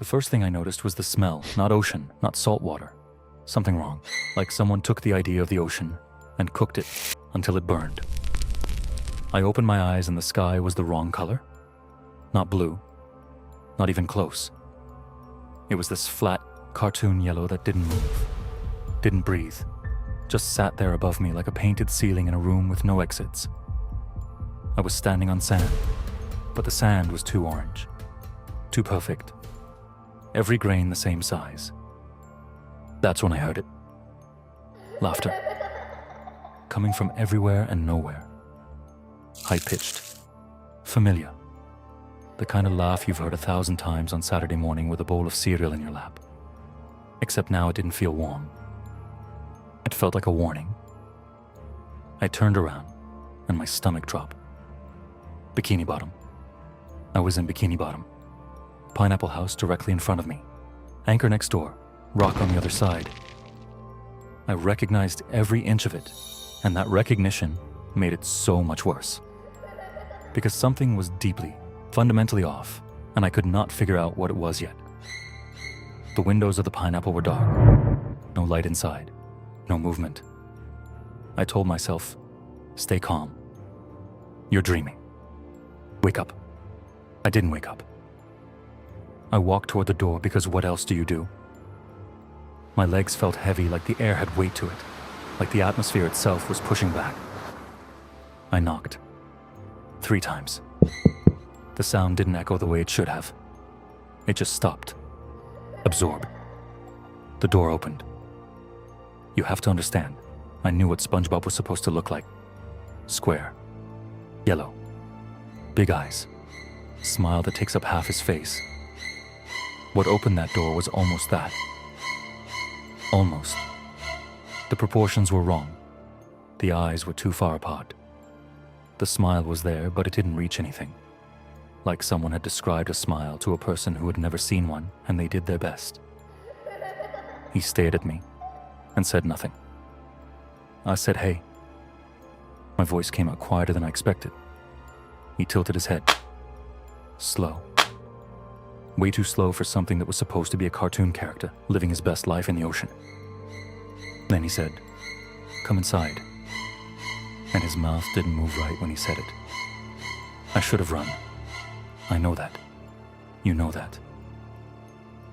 The first thing I noticed was the smell, not ocean, not salt water. Something wrong, like someone took the idea of the ocean and cooked it until it burned. I opened my eyes and the sky was the wrong color. Not blue, not even close. It was this flat, cartoon yellow that didn't move, didn't breathe, just sat there above me like a painted ceiling in a room with no exits. I was standing on sand, but the sand was too orange, too perfect. Every grain the same size. That's when I heard it. Laughter. Coming from everywhere and nowhere. High-pitched. Familiar. The kind of laugh you've heard 1,000 times on Saturday morning with a bowl of cereal in your lap. Except now it didn't feel warm. It felt like a warning. I turned around and my stomach dropped. Bikini Bottom. I was in Bikini Bottom. Pineapple House directly in front of me. Anchor next door. Rock on the other side. I recognized every inch of it, and that recognition made it so much worse. Because something was deeply, fundamentally off, and I could not figure out what it was yet. The windows of the Pineapple were dark. No light inside. No movement. I told myself, stay calm. You're dreaming. Wake up. I didn't wake up. I walked toward the door because what else do you do? My legs felt heavy like the air had weight to it, like the atmosphere itself was pushing back. I knocked. 3 times. The sound didn't echo the way it should have. It just stopped. Absorbed. The door opened. You have to understand, I knew what SpongeBob was supposed to look like. Square. Yellow. Big eyes. Smile that takes up half his face. What opened that door was almost that. Almost. The proportions were wrong. The eyes were too far apart. The smile was there, but it didn't reach anything. Like someone had described a smile to a person who had never seen one, and they did their best. He stared at me and said nothing. I said, hey. My voice came out quieter than I expected. He tilted his head. Slow. Way too slow for something that was supposed to be a cartoon character living his best life in the ocean. Then he said, come inside. And his mouth didn't move right when he said it. I should have run. I know that. You know that.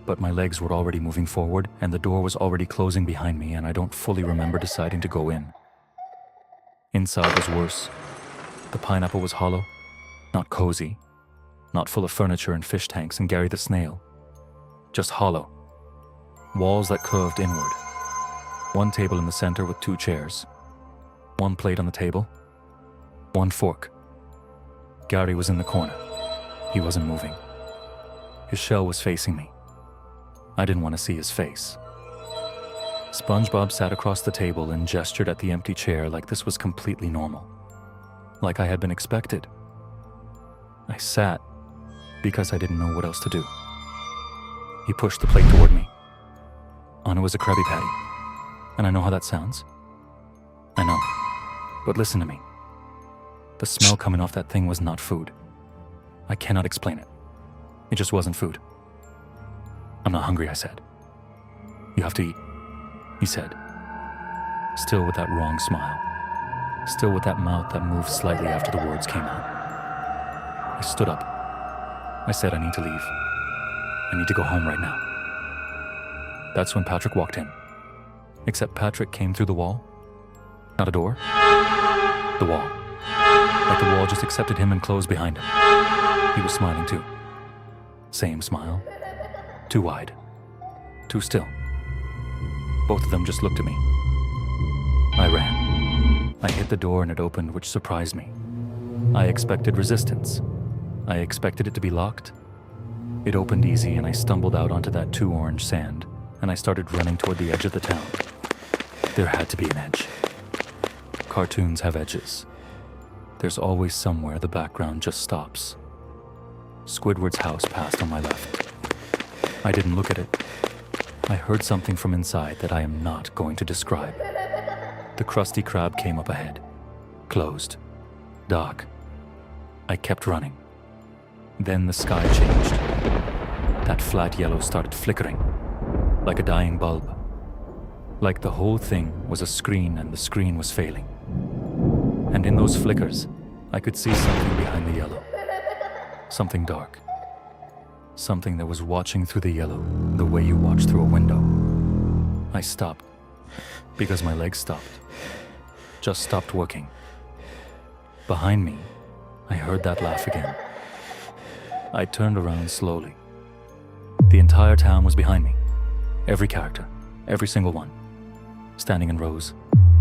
But my legs were already moving forward and the door was already closing behind me, and I don't fully remember deciding to go in. Inside was worse. The Pineapple was hollow, not cozy, not full of furniture and fish tanks and Gary the Snail. Just hollow. Walls that curved inward. 1 table in the center with 2 chairs. 1 plate on the table. 1 fork. Gary was in the corner. He wasn't moving. His shell was facing me. I didn't want to see his face. SpongeBob sat across the table and gestured at the empty chair like this was completely normal. Like I had been expected. I sat because I didn't know what else to do. He pushed the plate toward me. On it was a Krabby Patty. And I know how that sounds. I know. But listen to me. The smell coming off that thing was not food. I cannot explain it. It just wasn't food. I'm not hungry, I said. You have to eat, he said. Still with that wrong smile. Still with that mouth that moved slightly after the words came out. I stood up. I said, I need to leave. I need to go home right now. That's when Patrick walked in. Except Patrick came through the wall. Not a door. The wall. Like the wall just accepted him and closed behind him. He was smiling too. Same smile. Too wide. Too still. Both of them just looked at me. I ran. I hit the door and it opened, which surprised me. I expected resistance. I expected it to be locked. It opened easy and I stumbled out onto that too orange sand, and I started running toward the edge of the town. There had to be an edge. Cartoons have edges. There's always somewhere the background just stops. Squidward's house passed on my left. I didn't look at it. I heard something from inside that I am not going to describe. The Krusty Krab came up ahead. Closed. Dark. I kept running. Then the sky changed. That flat yellow started flickering, like a dying bulb. Like the whole thing was a screen and the screen was failing. And in those flickers, I could see something behind the yellow. Something dark. Something that was watching through the yellow the way you watch through a window. I stopped because my legs stopped. Just stopped working. Behind me, I heard that laugh again. I turned around slowly. The entire town was behind me. Every character, every single one. Standing in rows,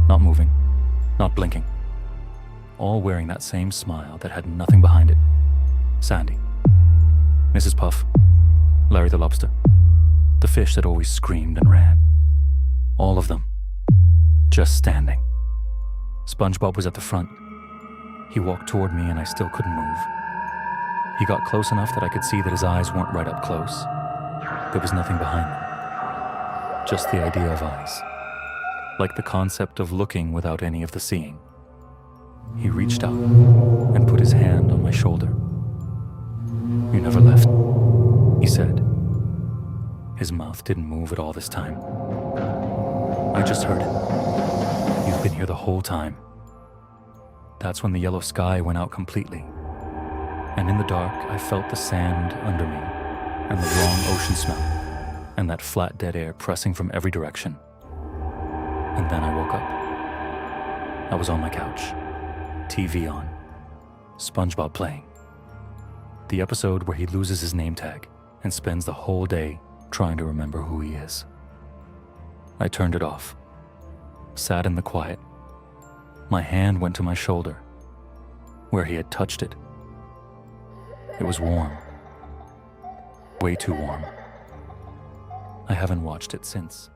not moving, not blinking. All wearing that same smile that had nothing behind it. Sandy, Mrs. Puff, Larry the lobster, the fish that always screamed and ran. All of them, just standing. SpongeBob was at the front. He walked toward me and I still couldn't move. He got close enough that I could see that his eyes weren't right up close. There was nothing behind them. Just the idea of eyes. Like the concept of looking without any of the seeing. He reached out and put his hand on my shoulder. "You never left," he said. His mouth didn't move at all this time. I just heard it. "You've been here the whole time." That's when the yellow sky went out completely. And in the dark, I felt the sand under me, and the wrong ocean smell, and that flat dead air pressing from every direction. And then I woke up. I was on my couch, TV on, SpongeBob playing. The episode where he loses his name tag and spends the whole day trying to remember who he is. I turned it off, sat in the quiet. My hand went to my shoulder, where he had touched it. It was warm. Way too warm. I haven't watched it since.